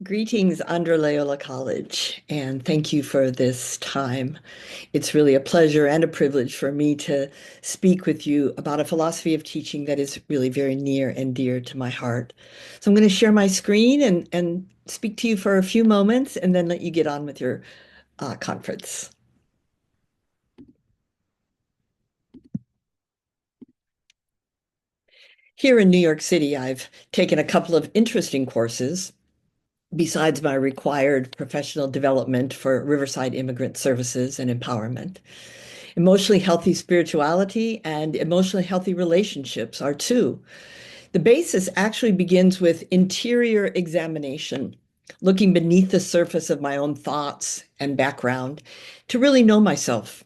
Greetings, Andhra Loyola College, and thank you for this time. It's really a pleasure and a privilege for me to speak with you about a philosophy of teaching that is really very near and dear to my heart. So I'm going to share my screen and speak to you for a few moments and then let you get on with your conference. Here in New York City, I've taken a couple of interesting courses besides my required professional development for Riverside Immigrant Services and Empowerment. Emotionally healthy spirituality and emotionally healthy relationships are two. The basis actually begins with interior examination, looking beneath the surface of my own thoughts and background to really know myself.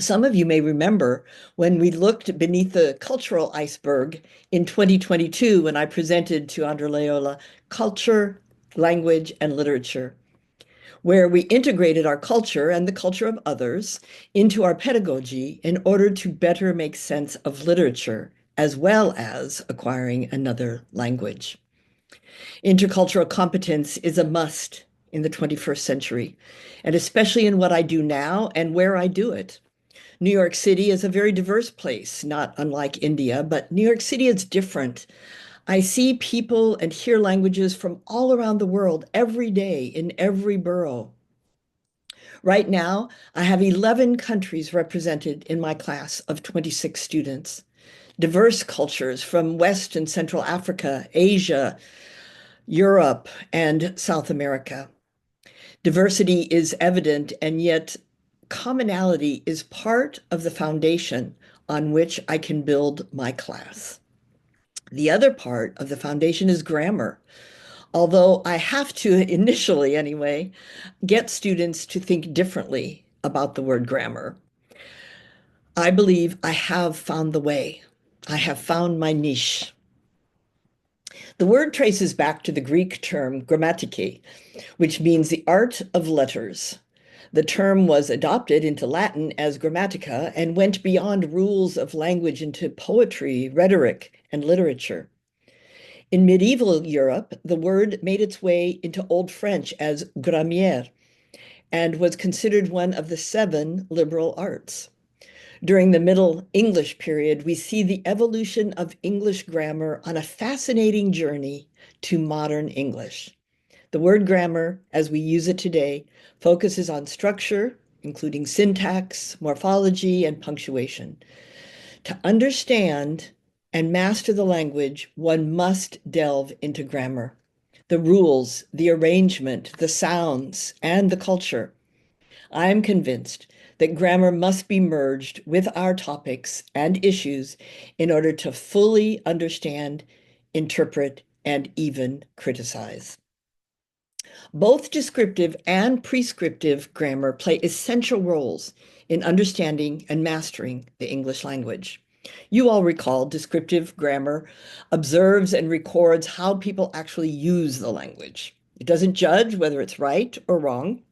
Some of you may remember when we looked beneath the cultural iceberg in 2022 when I presented to Andhra Loyola Culture, Language, and Literature, where we integrated our culture and the culture of others into our pedagogy in order to better make sense of literature, as well as acquiring another language. Intercultural competence is a must in the 21st century, and especially in what I do now and where I do it. New York City is a very diverse place, not unlike India, but New York City is different. I see people and hear languages from all around the world every day in every borough. Right now, I have 11 countries represented in my class of 26 students. Diverse cultures from West and Central Africa, Asia, Europe, and South America. Diversity is evident, and yet commonality is part of the foundation on which I can build my class. The other part of the foundation is grammar. Although I have to, initially anyway, get students to think differently about the word grammar. I believe I have found the way. I have found my niche. The word traces back to the Greek term grammatike, which means the art of letters. The term was adopted into Latin as grammatica and went beyond rules of language into poetry, rhetoric, and literature. In medieval Europe, the word made its way into Old French as grammaire and was considered one of the seven liberal arts. During the Middle English period, we see the evolution of English grammar on a fascinating journey to modern English. The word grammar, as we use it today, focuses on structure, including syntax, morphology, and punctuation. To understand and master the language, one must delve into grammar, the rules, the arrangement, the sounds, and the culture. I am convinced that grammar must be merged with our topics and issues in order to fully understand, interpret, and even criticize. Both descriptive and prescriptive grammar play essential roles in understanding and mastering the English language. You all recall descriptive grammar observes and records how people actually use the language. It doesn't judge whether it's right or wrong.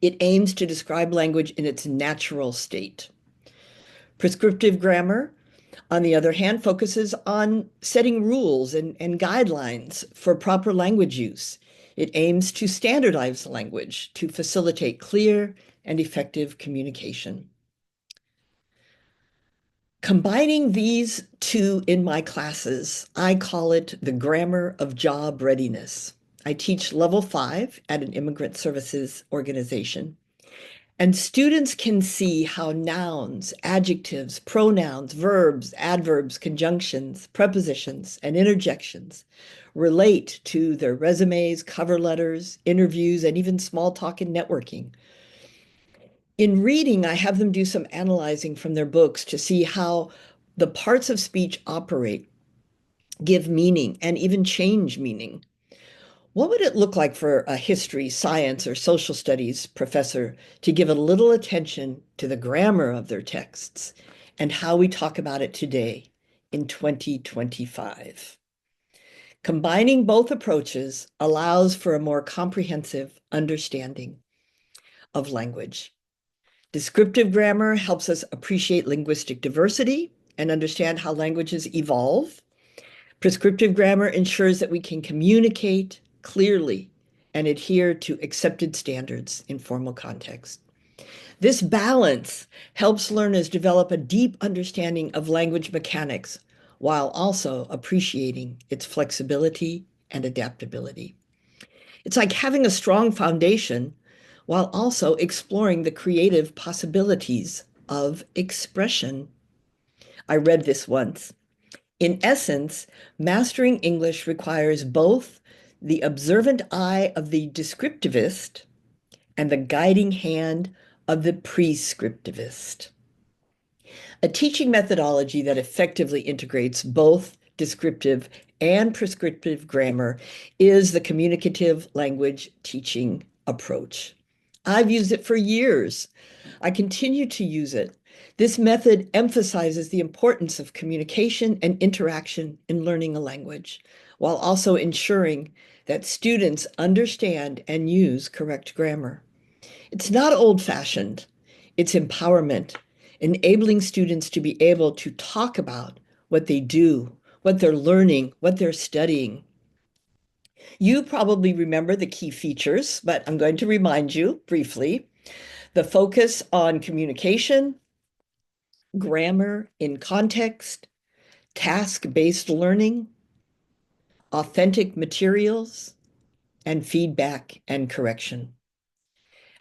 It aims to describe language in its natural state. Prescriptive grammar, on the other hand, focuses on setting rules and guidelines for proper language use. It aims to standardize language to facilitate clear and effective communication. Combining these two in my classes, I call it the grammar of job readiness. I teach level 5 at an immigrant services organization. And students can see how nouns, adjectives, pronouns, verbs, adverbs, conjunctions, prepositions, and interjections relate to their resumes, cover letters, interviews, and even small talk and networking. In reading, I have them do some analyzing from their books to see how the parts of speech operate, give meaning, and even change meaning. What would it look like for a history, science, or social studies professor to give a little attention to the grammar of their texts and how we talk about it today in 2025? Combining both approaches allows for a more comprehensive understanding of language. Descriptive grammar helps us appreciate linguistic diversity and understand how languages evolve. Prescriptive grammar ensures that we can communicate clearly and adhere to accepted standards in formal context. This balance helps learners develop a deep understanding of language mechanics while also appreciating its flexibility and adaptability. It's like having a strong foundation while also exploring the creative possibilities of expression. I read this once. In essence, mastering English requires both the observant eye of the descriptivist and the guiding hand of the prescriptivist. A teaching methodology that effectively integrates both descriptive and prescriptive grammar is the communicative language teaching approach. I've used it for years. I continue to use it. This method emphasizes the importance of communication and interaction in learning a language, while also ensuring that students understand and use correct grammar. It's not old-fashioned, it's empowerment, enabling students to be able to talk about what they do, what they're learning, what they're studying. You probably remember the key features, but I'm going to remind you briefly. The focus on communication, grammar in context, task-based learning, authentic materials, and feedback and correction.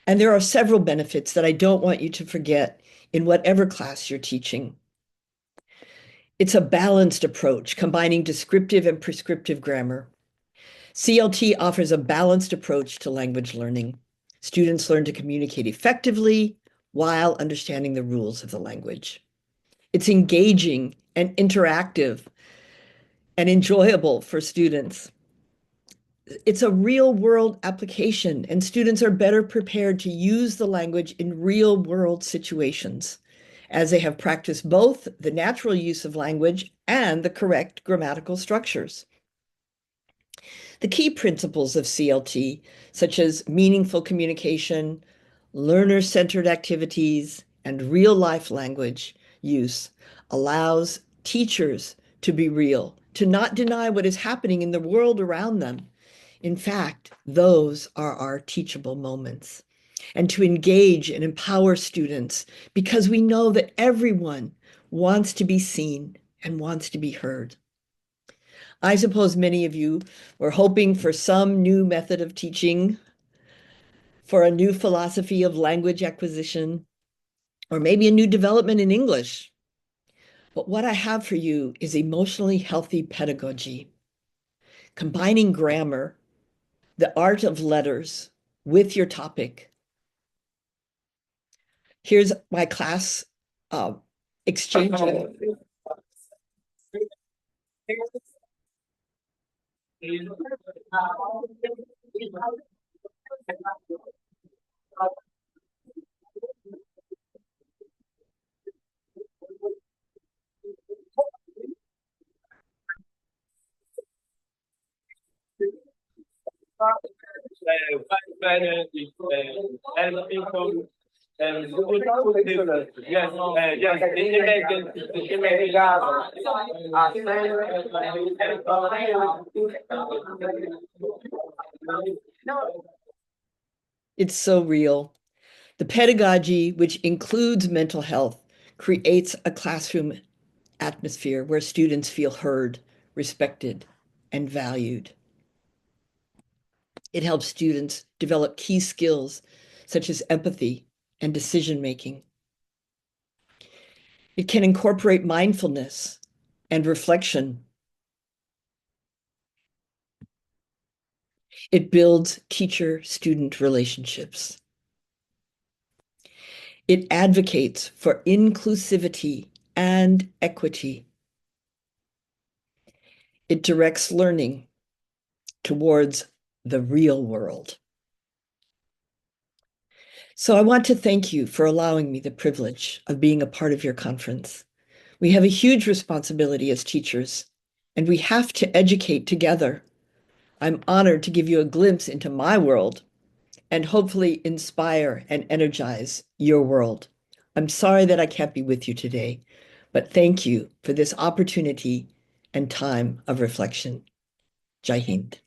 And there are several benefits that I don't want you to forget in whatever class you're teaching. It's a balanced approach, combining descriptive and prescriptive grammar. CLT offers a balanced approach to language learning. Students learn to communicate effectively while understanding the rules of the language. It's engaging and interactive and enjoyable for students. It's a real world application, and students are better prepared to use the language in real world situations as they have practiced both the natural use of language and the correct grammatical structures. The key principles of CLT, such as meaningful communication, learner-centered activities, and real-life language use, allows teachers to be real, to not deny what is happening in the world around them. In fact, those are our teachable moments. And to engage and empower students because we know that everyone wants to be seen and wants to be heard. I suppose many of you were hoping for some new method of teaching, for a new philosophy of language acquisition, or maybe a new development in English. But what I have for you is emotionally healthy pedagogy, combining grammar, the art of letters, with your topic. Here's my class exchange. It's so real. The pedagogy, which includes mental health, creates a classroom atmosphere where students feel heard, respected, and valued. It helps students develop key skills such as empathy and decision making. It can incorporate mindfulness and reflection. It builds teacher-student relationships. It advocates for inclusivity and equity. It directs learning towards the real world. So I want to thank you for allowing me the privilege of being a part of your conference. We have a huge responsibility as teachers, and we have to educate together. I'm honored to give you a glimpse into my world and hopefully inspire and energize your world. I'm sorry that I can't be with you today, but thank you for this opportunity and time of reflection. Jai Hind.